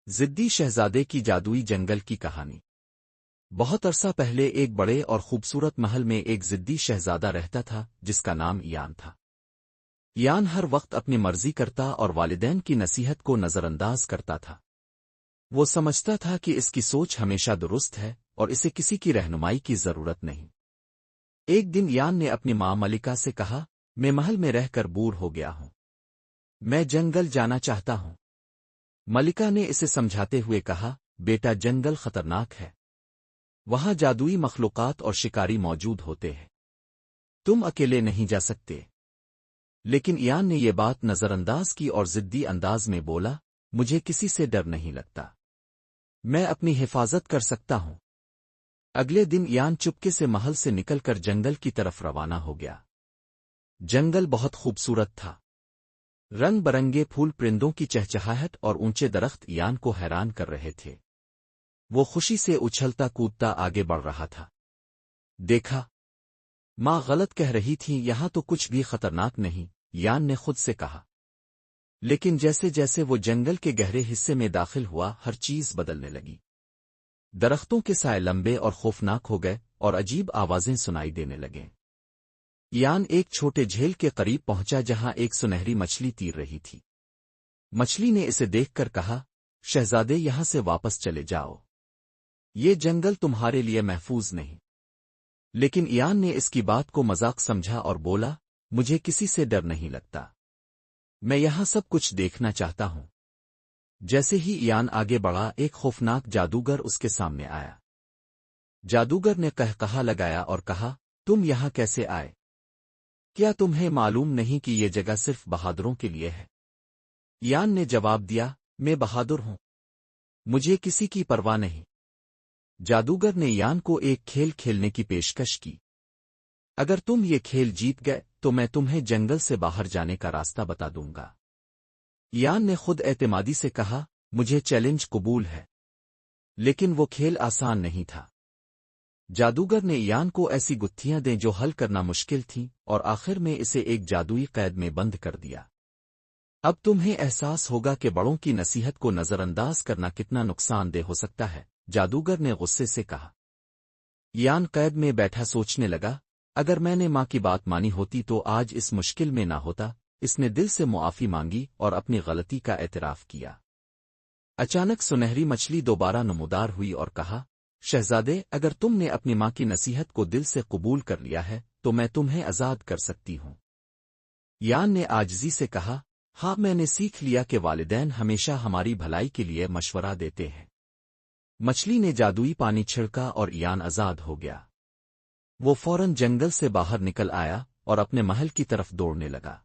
ضدی شہزادے کی جادوئی جنگل کی کہانی۔ بہت عرصہ پہلے ایک بڑے اور خوبصورت محل میں ایک ضدی شہزادہ رہتا تھا جس کا نام ایان تھا۔ ایان ہر وقت اپنی مرضی کرتا اور والدین کی نصیحت کو نظر انداز کرتا تھا۔ وہ سمجھتا تھا کہ اس کی سوچ ہمیشہ درست ہے اور اسے کسی کی رہنمائی کی ضرورت نہیں۔ ایک دن ایان نے اپنی ماں ملکہ سے کہا، میں محل میں رہ کر بور ہو گیا ہوں، میں جنگل جانا چاہتا ہوں۔ ملکہ نے اسے سمجھاتے ہوئے کہا، بیٹا جنگل خطرناک ہے، وہاں جادوئی مخلوقات اور شکاری موجود ہوتے ہیں، تم اکیلے نہیں جا سکتے۔ لیکن ایان نے یہ بات نظر انداز کی اور ضدی انداز میں بولا، مجھے کسی سے ڈر نہیں لگتا، میں اپنی حفاظت کر سکتا ہوں۔ اگلے دن ایان چپکے سے محل سے نکل کر جنگل کی طرف روانہ ہو گیا۔ جنگل بہت خوبصورت تھا، رنگ برنگے پھول، پرندوں کی چہچہاہٹ اور اونچے درخت ایان کو حیران کر رہے تھے۔ وہ خوشی سے اچھلتا کودتا آگے بڑھ رہا تھا۔ دیکھا، ماں غلط کہہ رہی تھی، یہاں تو کچھ بھی خطرناک نہیں، ایان نے خود سے کہا۔ لیکن جیسے جیسے وہ جنگل کے گہرے حصے میں داخل ہوا، ہر چیز بدلنے لگی۔ درختوں کے سائے لمبے اور خوفناک ہو گئے اور عجیب آوازیں سنائی دینے لگیں۔ ایان ایک چھوٹے جھیل کے قریب پہنچا جہاں ایک سنہری مچھلی تیر رہی تھی۔ مچھلی نے اسے دیکھ کر کہا، شہزادے یہاں سے واپس چلے جاؤ، یہ جنگل تمہارے لیے محفوظ نہیں۔ لیکن ایان نے اس کی بات کو مذاق سمجھا اور بولا، مجھے کسی سے ڈر نہیں لگتا، میں یہاں سب کچھ دیکھنا چاہتا ہوں۔ جیسے ہی ایان آگے بڑھا، ایک خوفناک جادوگر اس کے سامنے آیا۔ جادوگر نے قہقہا لگایا اور کہا، تم یہاں کیسے آئے؟ کیا تمہیں معلوم نہیں کہ یہ جگہ صرف بہادروں کے لیے ہے؟ ایان نے جواب دیا، میں بہادر ہوں، مجھے کسی کی پرواہ نہیں۔ جادوگر نے ایان کو ایک کھیل کھیلنے کی پیشکش کی، اگر تم یہ کھیل جیت گئے تو میں تمہیں جنگل سے باہر جانے کا راستہ بتا دوں گا۔ ایان نے خود اعتمادی سے کہا، مجھے چیلنج قبول ہے، لیکن وہ کھیل آسان نہیں تھا۔ جادوگر نے ایان کو ایسی گتھیاں دیں جو حل کرنا مشکل تھیں اور آخر میں اسے ایک جادوئی قید میں بند کر دیا۔ اب تمہیں احساس ہوگا کہ بڑوں کی نصیحت کو نظر انداز کرنا کتنا نقصان دہ ہو سکتا ہے، جادوگر نے غصے سے کہا۔ ایان قید میں بیٹھا سوچنے لگا، اگر میں نے ماں کی بات مانی ہوتی تو آج اس مشکل میں نہ ہوتا۔ اس نے دل سے معافی مانگی اور اپنی غلطی کا اعتراف کیا۔ اچانک سنہری مچھلی دوبارہ نمودار ہوئی اور کہا، شہزادے اگر تم نے اپنی ماں کی نصیحت کو دل سے قبول کر لیا ہے تو میں تمہیں آزاد کر سکتی ہوں۔ ایان نے عاجزی سے کہا، ہاں میں نے سیکھ لیا کہ والدین ہمیشہ ہماری بھلائی کے لیے مشورہ دیتے ہیں۔ مچھلی نے جادوئی پانی چھڑکا اور ایان آزاد ہو گیا۔ وہ فوراً جنگل سے باہر نکل آیا اور اپنے محل کی طرف دوڑنے لگا۔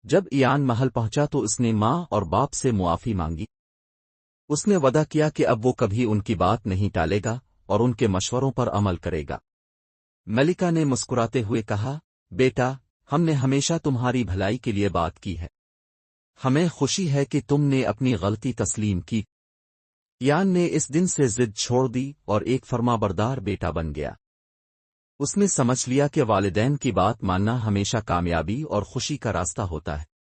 جب ایان محل پہنچا تو اس نے ماں اور باپ سے معافی مانگی۔ اس نے وعدہ کیا کہ اب وہ کبھی ان کی بات نہیں ٹالے گا اور ان کے مشوروں پر عمل کرے گا۔ ملکہ نے مسکراتے ہوئے کہا، بیٹا ہم نے ہمیشہ تمہاری بھلائی کے لیے بات کی ہے، ہمیں خوشی ہے کہ تم نے اپنی غلطی تسلیم کی۔ ایان نے اس دن سے ضد چھوڑ دی اور ایک فرمانبردار بیٹا بن گیا۔ اس نے سمجھ لیا کہ والدین کی بات ماننا ہمیشہ کامیابی اور خوشی کا راستہ ہوتا ہے۔